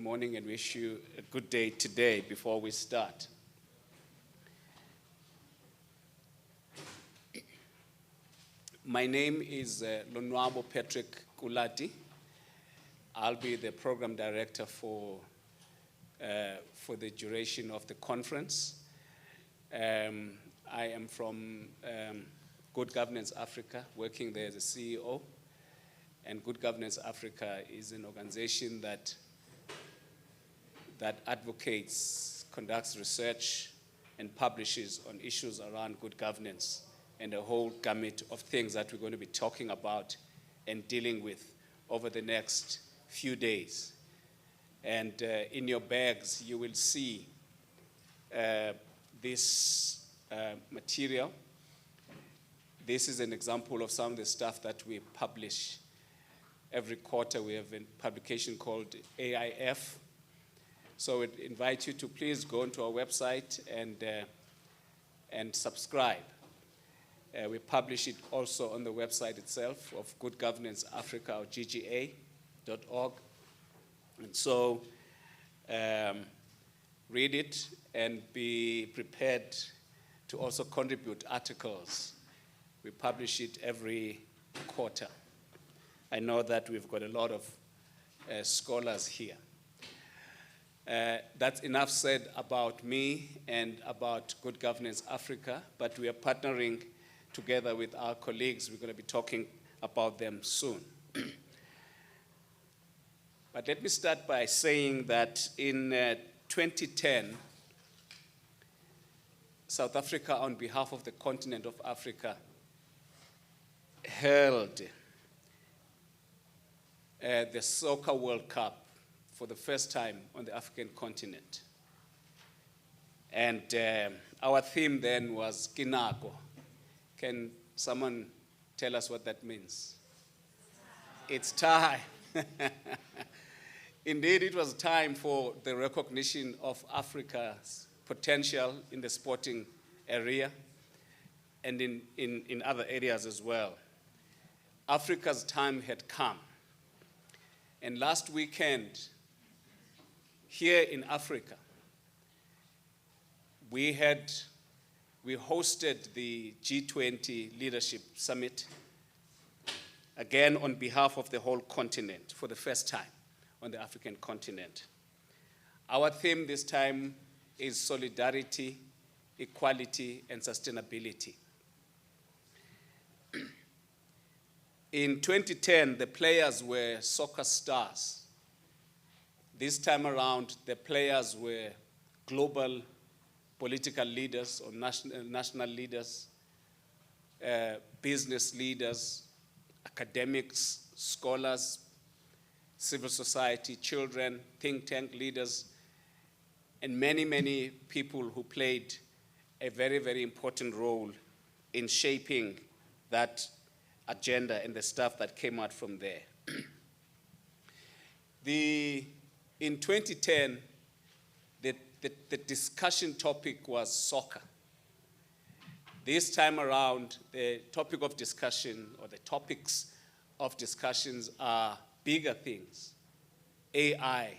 morning and wish you a good day today before we start. My name is Lonwabo Patrick Kulati. I'll be the program director for the duration of the conference. I am from Good Governance Africa, working there as a CEO. And Good Governance Africa is an organization that advocates, conducts research, and publishes on issues around good governance and a whole gamut of things that we're going to be talking about and dealing with over the next few days. And in your bags, you will see this material. This is an example of some of the stuff that we publish. Every quarter, we have a publication called AIF. So I invite you to please go onto our website and subscribe. We publish it also on the website itself of Good Governance Africa, or GGA.org. And so read it and be prepared to also contribute articles. We publish it every quarter. I know that we've got a lot of scholars here. That's enough said about me and about Good Governance Africa, but we are partnering together with our colleagues. We're going to be talking about them soon. But let me start by saying that in 2010, South Africa, on behalf of the continent of Africa, held the Soccer World Cup for the first time on the African continent. And our theme then was Kinako. Can someone tell us what that means? It's time. Indeed, it was time for the recognition of Africa's potential in the sporting area and in other areas as well. Africa's time had come. And last weekend, here in Africa, we hosted the G20 Leadership Summit, again on behalf of the whole continent for the first time on the African continent. Our theme this time is solidarity, equality, and sustainability. In 2010, the players were soccer stars. This time around, the players were global political leaders or national leaders, business leaders, academics, scholars, civil society, children, think tank leaders, and many, many people who played a very, very important role in shaping that agenda and the stuff that came out from there. In 2010, the discussion topic was soccer. This time around, the topic of discussion, or the topics of discussions, are bigger things: AI,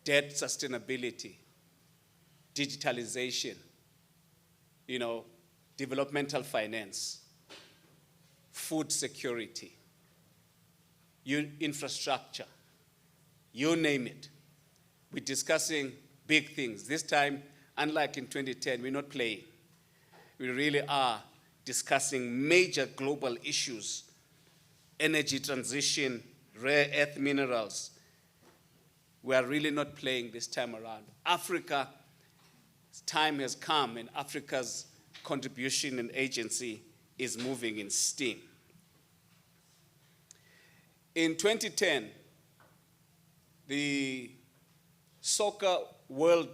debt sustainability, digitalization, developmental finance, food security, infrastructure, you name it. We're discussing big things. This time, unlike in 2010, we're not playing. We really are discussing major global issues: energy transition, rare earth minerals. We are really not playing this time around. Africa's time has come, and Africa's contribution and agency is moving in steam. In 2010, the soccer world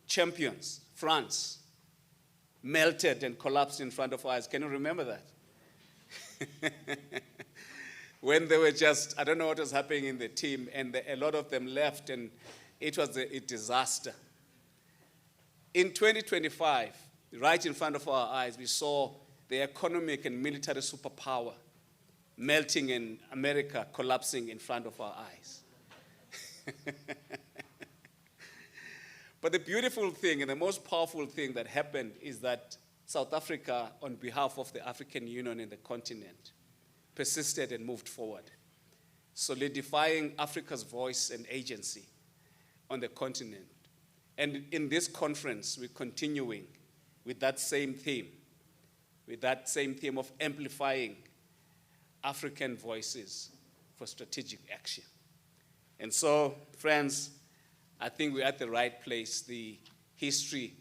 champions, France, melted and collapsed in front of our eyes. Can you remember that? When they were just, I don't know what was happening in the team, and a lot of them left, and it was a disaster. In 2025, right in front of our eyes, we saw the economic and military superpower melting in America, collapsing in front of our eyes. But the beautiful thing and the most powerful thing that happened is that South Africa, on behalf of the African Union and the continent, persisted and moved forward, solidifying Africa's voice and agency on the continent. And in this conference, we're continuing with that same theme of amplifying African voices for strategic action. And so, friends, I think we're at the right place. The history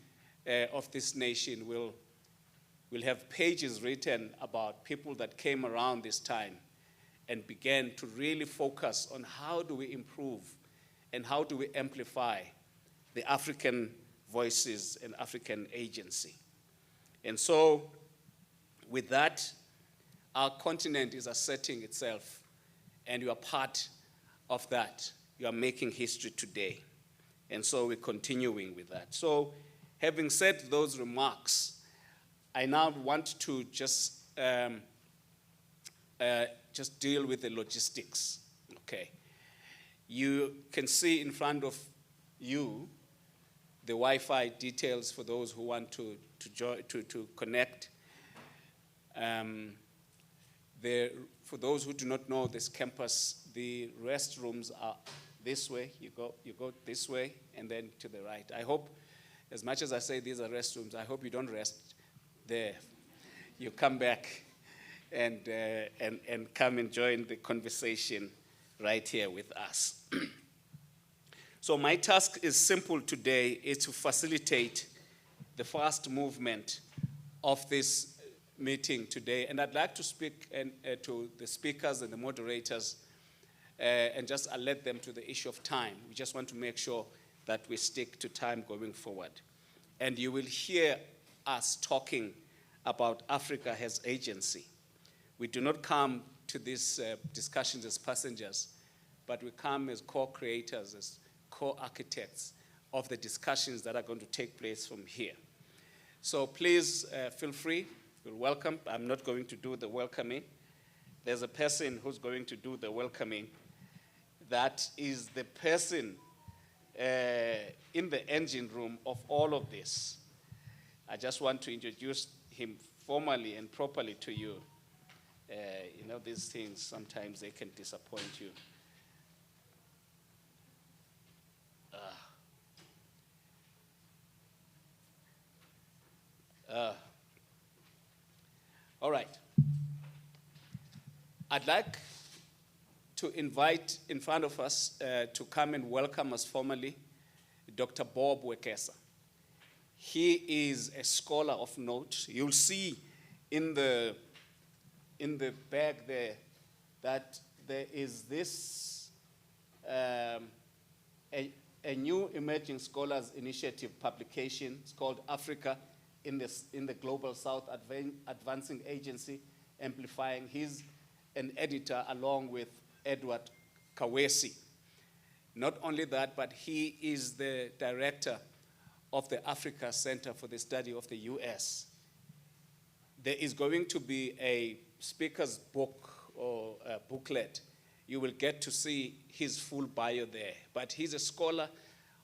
of this nation will have pages written about people that came around this time and began to really focus on how do we improve and how do we amplify the African voices and African agency. And so, with that, our continent is asserting itself, and you are part of that. You are making history today. And so we're continuing with that. So, having said those remarks, I now want to just deal with the logistics, okay? You can see in front of you the Wi-Fi details for those who want to connect. For those who do not know this campus, the restrooms are this way. You go this way and then to the right. I hope, as much as I say these are restrooms, I hope you don't rest there. You come back and come and join the conversation right here with us. So my task is simple today, is to facilitate the fast movement of this meeting today. And I'd like to speak to the speakers and the moderators and just alert them to the issue of time. We just want to make sure that we stick to time going forward. And you will hear us talking about Africa has agency. We do not come to these discussions as passengers, but we come as co-creators, as co-architects of the discussions that are going to take place from here. So please feel free, you're welcome. I'm not going to do the welcoming. There's a person who's going to do the welcoming. That is the person in the engine room of all of this. I just want to introduce him formally and properly to you. You know, these things, sometimes they can disappoint you. All right. I'd like to invite in front of us to come and welcome us formally Dr. Bob Wekesa. He is a scholar of note. You'll see in the bag there that there is this a new Emerging Scholars Initiative publication. It's called Africa in the Global South Advancing Agency, Amplifying. He's an editor along with Edward Kawesi. Not only that, but he is the director of the Africa Center for the Study of the US. There is going to be a speaker's book or a booklet. You will get to see his full bio there. But he's a scholar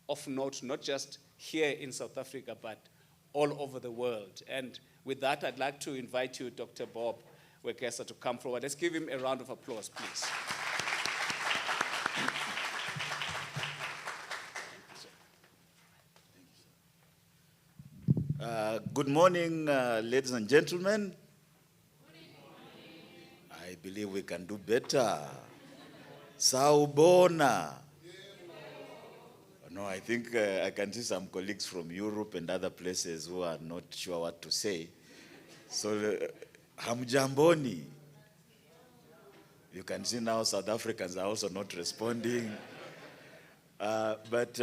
of note, not just here in South Africa, but all over the world. And with that, I'd like to invite you, Dr. Bob Wekesa, to come forward. Let's give him a round of applause, please. Good morning, ladies and gentlemen. I believe we can do better. Sawubona. No, I think I can see some colleagues from Europe and other places who are not sure what to say. So, hamjamboni. You can see now South Africans are also not responding. But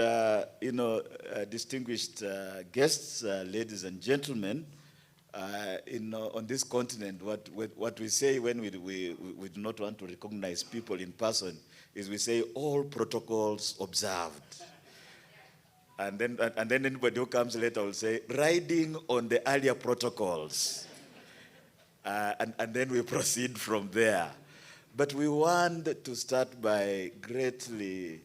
distinguished guests, ladies and gentlemen, on this continent, what we say when we do not want to recognize people in person is we say all protocols observed. And then anybody who comes later will say, riding on the earlier protocols. And then we proceed from there. But we want to start by greatly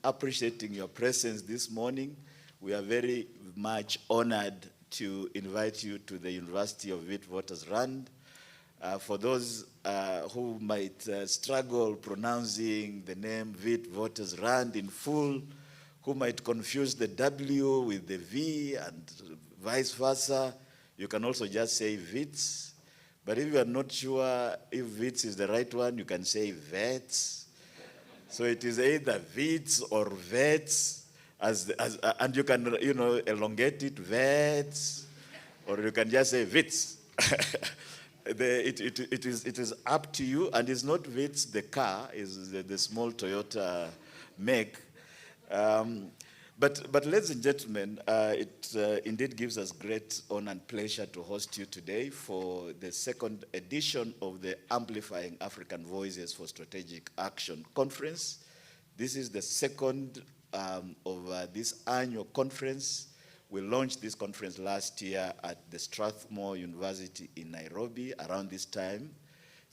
appreciating your presence this morning. We are very much honored to invite you to the University of Witwatersrand. For those who might struggle pronouncing the name Witwatersrand in full, who might confuse the W with the V and vice versa, you can also just say Wits. But if you are not sure if Wits is the right one, you can say Vets. So it is either Wits or Vets, and you can, elongate it, Vets, or you can just say Wits. It is up to you, and it's not Wits, the car, is the small Toyota make. But ladies and gentlemen, it indeed gives us great honor and pleasure to host you today for the second edition of the Amplifying African Voices for Strategic Action Conference. This is the second of this annual conference. We launched this conference last year at the Strathmore University in Nairobi around this time.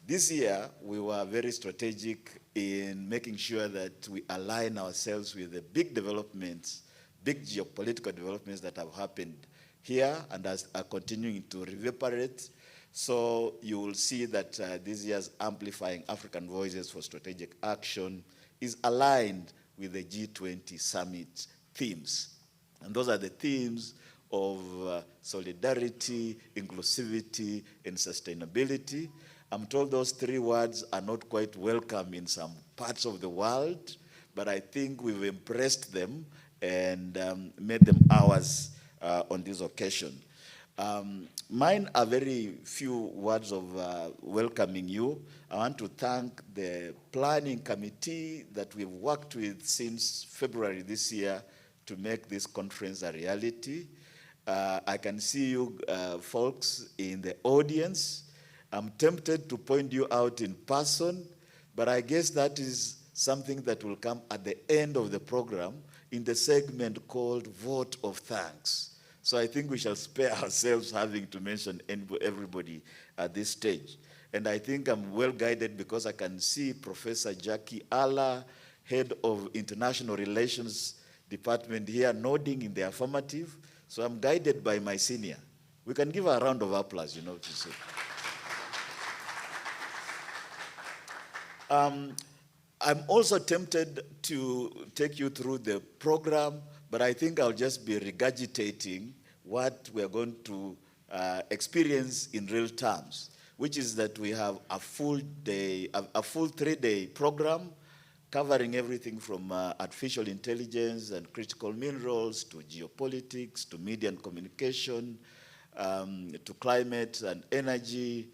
This year, we were very strategic in making sure that we align ourselves with the big developments, big geopolitical developments that have happened here and are continuing to reverberate. So you will see that this year's Amplifying African Voices for Strategic Action is aligned with the G20 summit themes. And those are the themes of solidarity, inclusivity, and sustainability. I'm told those three words are not quite welcome in some parts of the world, but I think we've embraced them and made them ours on this occasion. Mine are very few words of welcoming you. I want to thank the planning committee that we've worked with since February this year to make this conference a reality. I can see you folks in the audience. I'm tempted to point you out in person, but I guess that is something that will come at the end of the program in the segment called Vote of Thanks. So I think we shall spare ourselves having to mention everybody at this stage. And I think I'm well guided because I can see Professor Jackie Alla, Head of International Relations Department here, nodding in the affirmative. So I'm guided by my senior. We can give her a round of applause, to say. I'm also tempted to take you through the program, but I think I'll just be regurgitating what we're going to experience in real terms, which is that we have a full 3-day program covering everything from artificial intelligence and critical minerals to geopolitics, to media and communication, to climate and energy,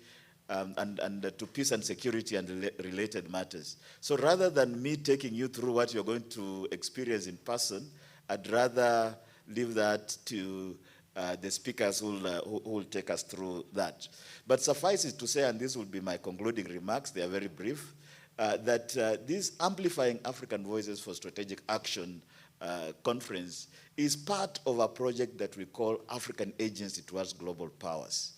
and to peace and security and related matters. So rather than me taking you through what you're going to experience in person, I'd rather leave that to the speakers who will take us through that. But suffice it to say, and this will be my concluding remarks, they are very brief, that this Amplifying African Voices for Strategic Action conference is part of a project that we call African Agency Towards Global Powers.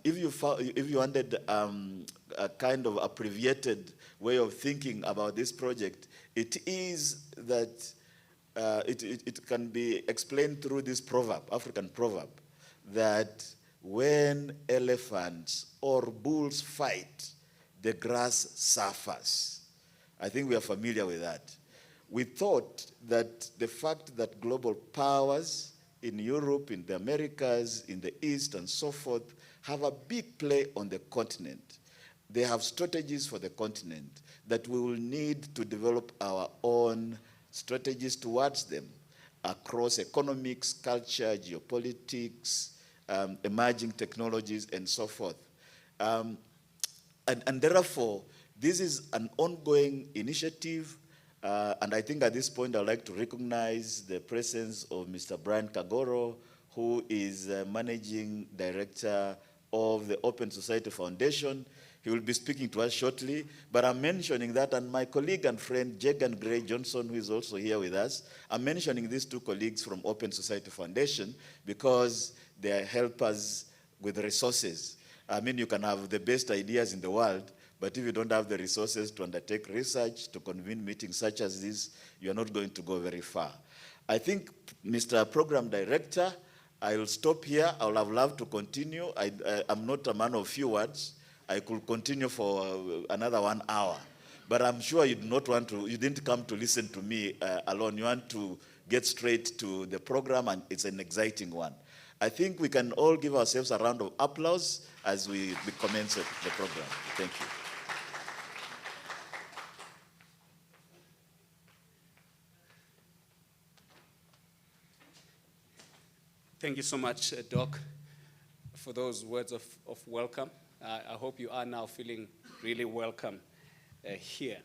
If you wanted a kind of abbreviated way of thinking about this project, it is that it can be explained through this proverb, African proverb, that when elephants or bulls fight, the grass suffers. I think we are familiar with that. We thought that the fact that global powers in Europe, in the Americas, in the East, and so forth, have a big play on the continent. They have strategies for the continent that we will need to develop our own strategies towards them across economics, culture, geopolitics, emerging technologies, and so forth. And therefore, this is an ongoing initiative, and I think at this point I'd like to recognize the presence of Mr. Brian Kagoro, who is Managing Director of the Open Society Foundation. He will be speaking to us shortly, but I'm mentioning that, and my colleague and friend, Jagan Gray Johnson, who is also here with us, I'm mentioning these two colleagues from Open Society Foundation because they help us with resources. I mean, you can have the best ideas in the world, But if you don't have the resources to undertake research, to convene meetings such as this, you're not going to go very far. I think, Mr. Program Director, I will stop here. I would have loved to continue. I'm not a man of few words. I could continue for another 1 hour. But I'm sure you didn't come to listen to me alone. You want to get straight to the program, and it's an exciting one. I think we can all give ourselves a round of applause as we commence the program. Thank you. Thank you so much, Doc, for those words of welcome. I hope you are now feeling really welcome here.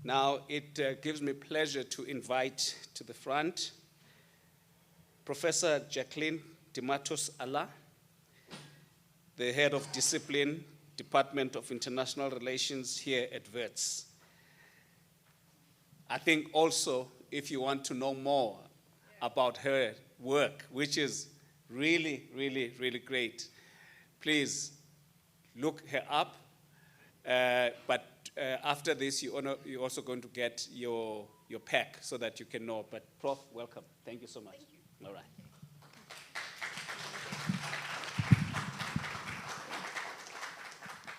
Now, it gives me pleasure to invite to the front Professor Jacqueline DeMatos Allah, the head of discipline, Department of International Relations here at Wits. I think also, if you want to know more about her work, which is really, really, really great, please look her up. But after this, you're also going to get your pack so that you can know. But Prof, welcome. Thank you so much. Thank you. All right.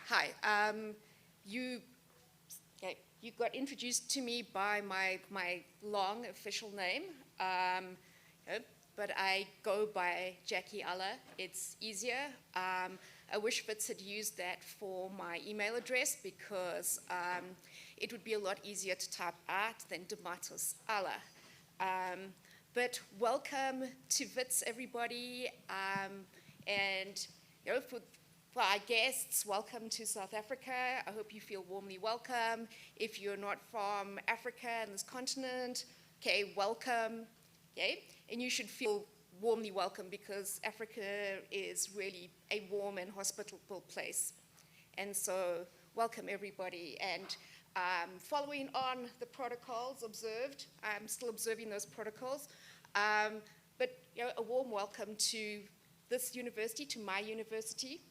Hi. You got introduced to me by my long official name, but I go by Jackie Allah. It's easier. I wish Wits had used that for my email address because it would be a lot easier to type out than DeMatos Allah. But welcome to Wits, everybody, and for our guests, welcome to South Africa. I hope you feel warmly welcome. If you're not from Africa and this continent, okay, welcome, okay? And you should feel warmly welcome because Africa is really a warm and hospitable place. And so, welcome everybody. And following on the protocols observed, I'm still observing those protocols, but a warm welcome to this university, to my university.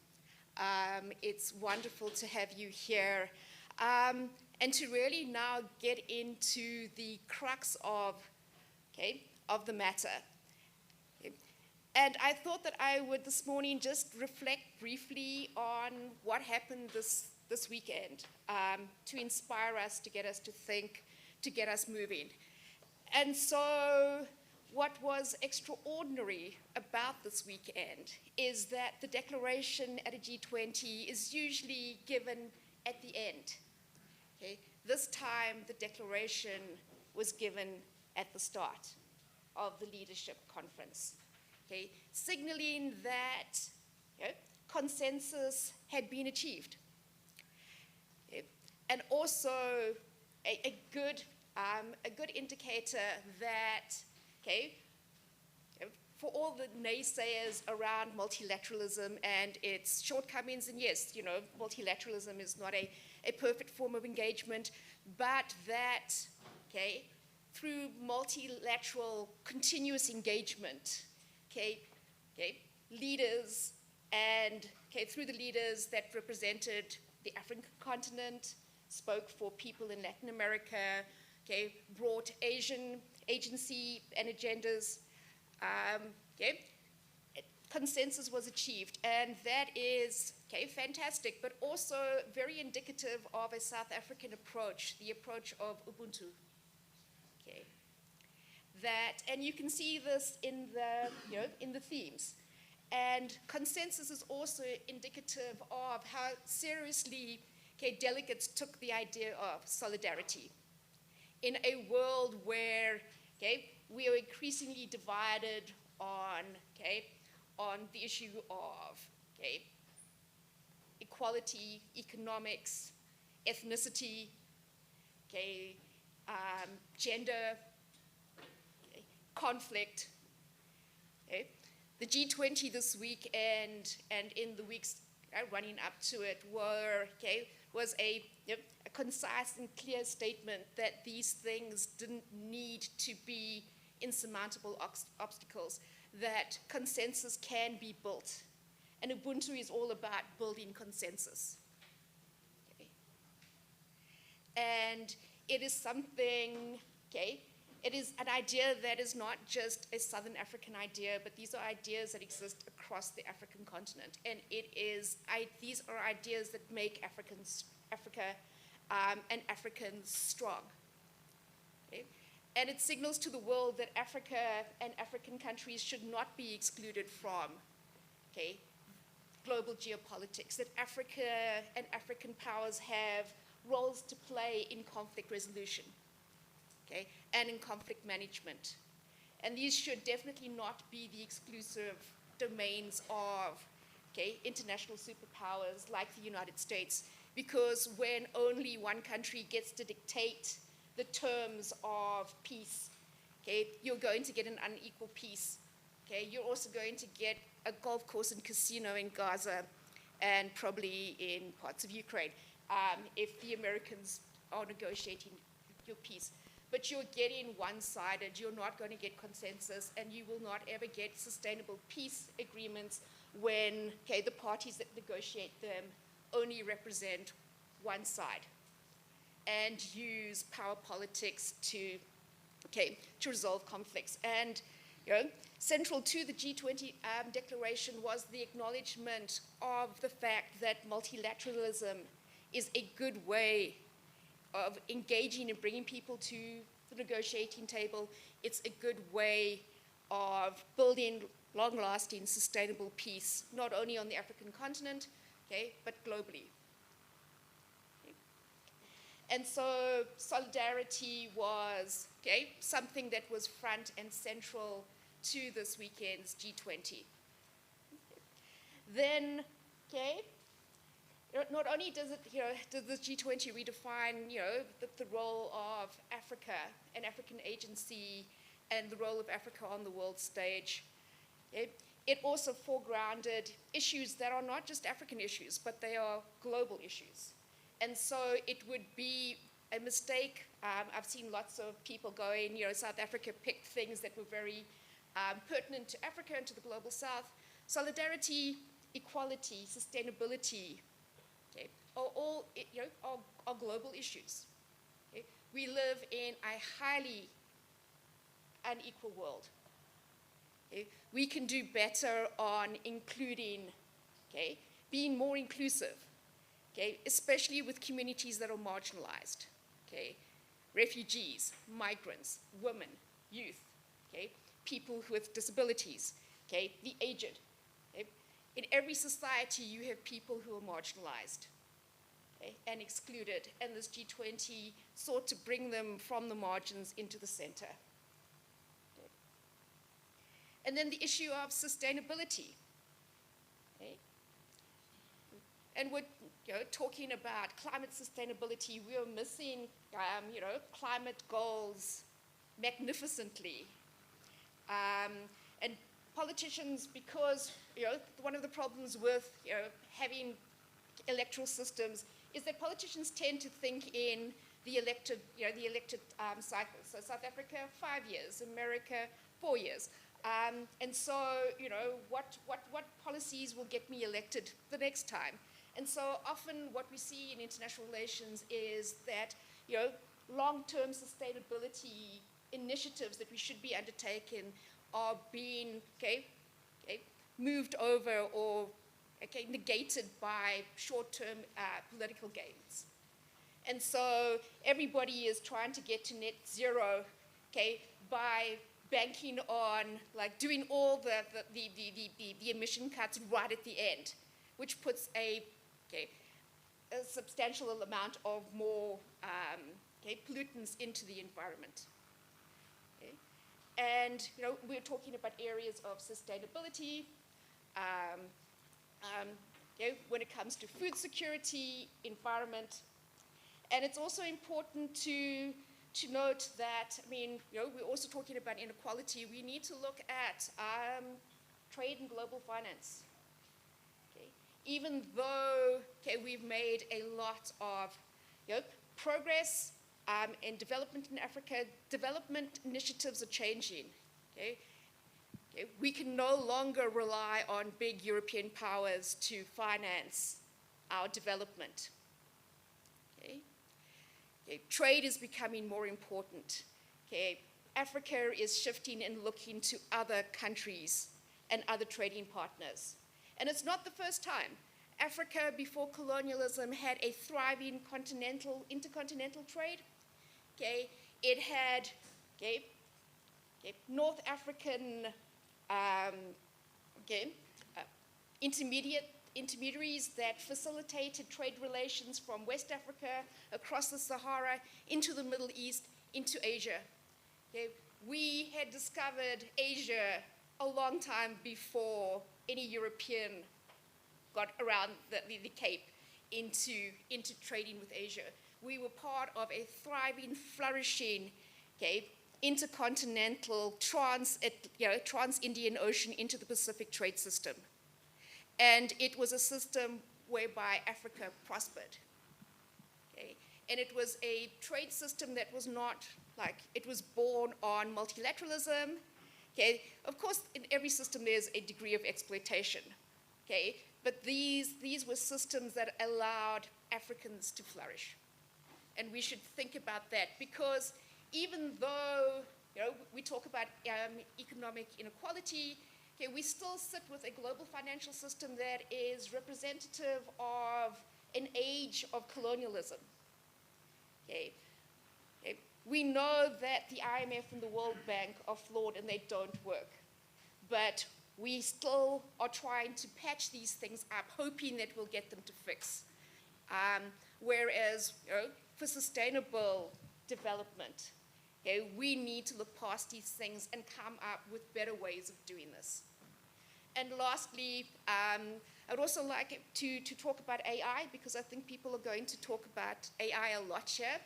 It's wonderful to have you here and to really now get into the crux of the matter. And I thought that I would this morning just reflect briefly on what happened this weekend to inspire us, to get us to think, to get us moving. And so what was extraordinary about this weekend is that the declaration at a G20 is usually given at the end. Okay? This time, the declaration was given at the start of the leadership conference, okay? Signaling that consensus had been achieved. Okay? And also a good indicator that, for all the naysayers around multilateralism and its shortcomings, and yes, multilateralism is not a perfect form of engagement, but that, through multilateral continuous engagement, leaders and, through the leaders that represented the African continent, spoke for people in Latin America, brought Asian agency and agendas, consensus was achieved, and that is fantastic, but also very indicative of a South African approach, the approach of Ubuntu. And you can see this in the themes. And consensus is also indicative of how seriously delegates took the idea of solidarity in a world where we are increasingly divided on the issue of equality, economics, ethnicity, gender, conflict. The G20 this week and in the weeks running up to it was a concise and clear statement that these things didn't need to be insurmountable obstacles, that consensus can be built. And Ubuntu is all about building consensus. And it is something, okay, it is an idea that is not just a Southern African idea, but these are ideas that exist across the African continent. And these are ideas that make Africa and Africans strong. Okay? And it signals to the world that Africa and African countries should not be excluded from, okay, global geopolitics, that Africa and African powers have roles to play in conflict resolution, okay, and in conflict management. And these should definitely not be the exclusive domains of, okay, international superpowers like the United States, because when only one country gets to dictate the terms of peace, okay, you're going to get an unequal peace. Okay, you're also going to get a golf course and casino in Gaza and probably in parts of Ukraine if the Americans are negotiating your peace. But you're getting one-sided, you're not going to get consensus, and you will not ever get sustainable peace agreements when, okay, the parties that negotiate them only represent one side and use power politics to resolve conflicts. And central to the G20 declaration was the acknowledgement of the fact that multilateralism is a good way of engaging and bringing people to the negotiating table. It's a good way of building long-lasting, sustainable peace, not only on the African continent, okay, but globally. Okay. And so solidarity was, okay, something that was front and central to this weekend's G20. Then, okay, not only does it, does the G20 redefine, the role of Africa and African agency and the role of Africa on the world stage, it also foregrounded issues that are not just African issues, but they are global issues. And so it would be a mistake. I've seen lots of people going, South Africa picked things that were very pertinent to Africa and to the global South. Solidarity, equality, sustainability, okay, are all are global issues. Okay? We live in a highly unequal world. Okay? We can do better on including, okay, being more inclusive, okay, especially with communities that are marginalized, okay, refugees, migrants, women, youth, okay, people with disabilities, okay, the aged. Okay? In every society, you have people who are marginalized, okay, and excluded, and this G20 sought to bring them from the margins into the center. Okay? And then the issue of sustainability. Okay? And we're talking about climate sustainability. We are missing climate goals magnificently. And politicians, because one of the problems with having electoral systems is that politicians tend to think in the elected cycles. So South Africa, 5 years, America, 4 years. And so, what policies will get me elected the next time? And so often what we see in international relations is that, long-term sustainability initiatives that we should be undertaking are being, moved over or, negated by short-term political gains. And so everybody is trying to get to net zero, by banking on, doing all the emission cuts right at the end, which puts a substantial amount of more pollutants into the environment. Okay? And we're talking about areas of sustainability when it comes to food security, environment, and it's also important to note that, we're also talking about inequality. We need to look at trade and global finance. Even though we've made a lot of progress in development in Africa, development initiatives are changing. We can no longer rely on big European powers to finance our development. Okay, trade is becoming more important. Okay, Africa is shifting and looking to other countries and other trading partners. And it's not the first time. Africa, before colonialism, had a thriving intercontinental trade. Okay, it had North African intermediaries that facilitated trade relations from West Africa, across the Sahara, into the Middle East, into Asia. Okay? We had discovered Asia a long time before any European got around the Cape into trading with Asia. We were part of a thriving, flourishing, intercontinental, trans-Indian Ocean into the Pacific trade system. And it was a system whereby Africa prospered. Okay? And it was a trade system that was not it was born on multilateralism. Okay? Of course, in every system there's a degree of exploitation. Okay? But these were systems that allowed Africans to flourish. And we should think about that, because even though we talk about economic inequality, okay, we still sit with a global financial system that is representative of an age of colonialism. Okay. Okay. We know that the IMF and the World Bank are flawed and they don't work. But we still are trying to patch these things up, hoping that we'll get them to fix. Whereas for sustainable development, okay, we need to look past these things and come up with better ways of doing this. And lastly, I would also like to talk about AI, because I think people are going to talk about AI a lot here.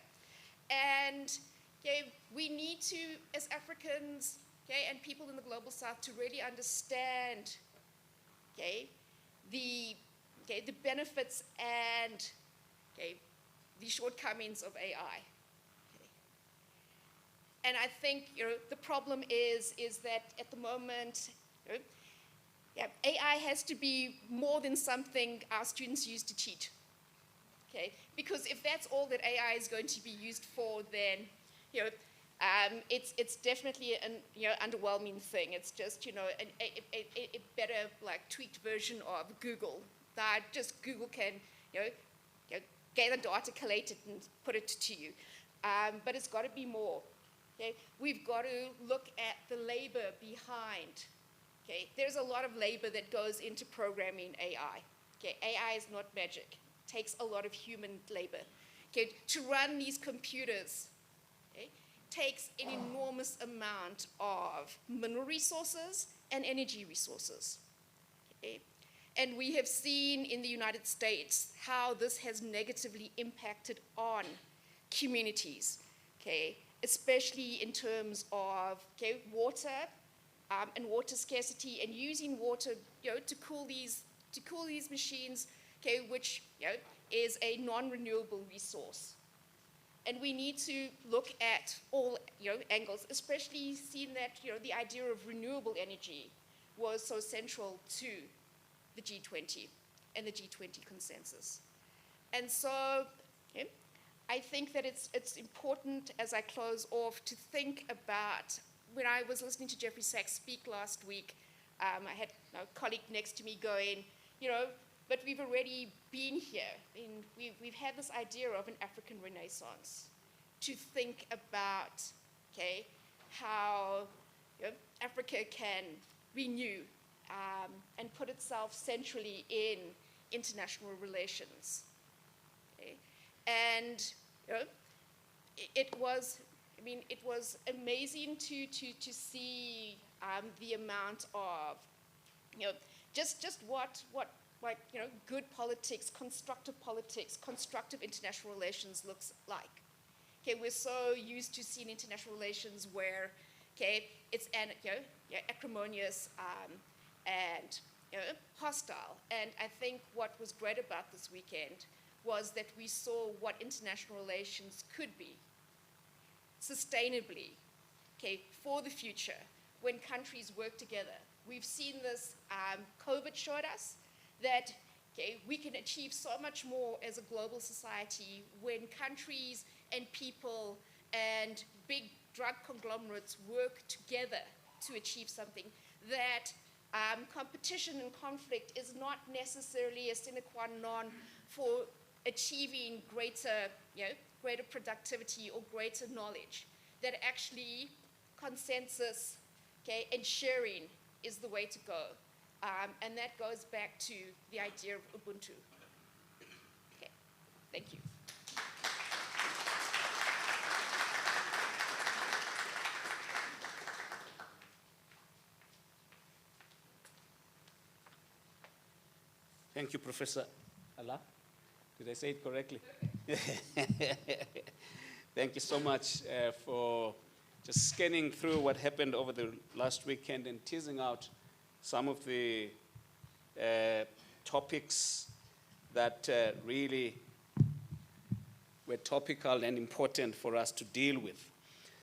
And we need to, as Africans, and people in the global south, to really understand the benefits and the shortcomings of AI. And I think the problem is that at the moment, AI has to be more than something our students use to cheat. Okay? Because if that's all that AI is going to be used for, then it's definitely an underwhelming thing. It's just a better tweaked version of Google. That just Google can gather data, collate it, and put it to you. But it's got to be more. Okay? We've got to look at the labor behind. Okay? There's a lot of labor that goes into programming AI. Okay? AI is not magic. It takes a lot of human labor. Okay? To run these computers takes an enormous amount of mineral resources and energy resources. Okay? And we have seen in the United States how this has negatively impacted on communities. Okay? Especially in terms of water and water scarcity, and using water to cool these machines, which is a non-renewable resource. And we need to look at all angles, especially seeing that the idea of renewable energy was so central to the G20 and the G20 consensus. And so I think that it's important, as I close off, to think about, when I was listening to Jeffrey Sachs speak last week, I had a colleague next to me going, but we've already been here. We've had this idea of an African Renaissance, to think about, how Africa can renew and put itself centrally in international relations. Okay? And it was amazing to see the amount of, just what good politics, constructive international relations looks like. Okay, we're so used to seeing international relations where, it's acrimonious and hostile. And I think what was great about this weekend was that we saw what international relations could be, sustainably, for the future, when countries work together. We've seen this, COVID showed us that we can achieve so much more as a global society when countries and people and big drug conglomerates work together to achieve something, that competition and conflict is not necessarily a sine qua non for achieving greater, greater productivity or greater knowledge, that actually consensus, okay, and sharing is the way to go. And that goes back to the idea of Ubuntu. Okay, thank you. Thank you, Professor Allah. Did I say it correctly? Thank you so much for just scanning through what happened over the last weekend and teasing out some of the topics that really were topical and important for us to deal with.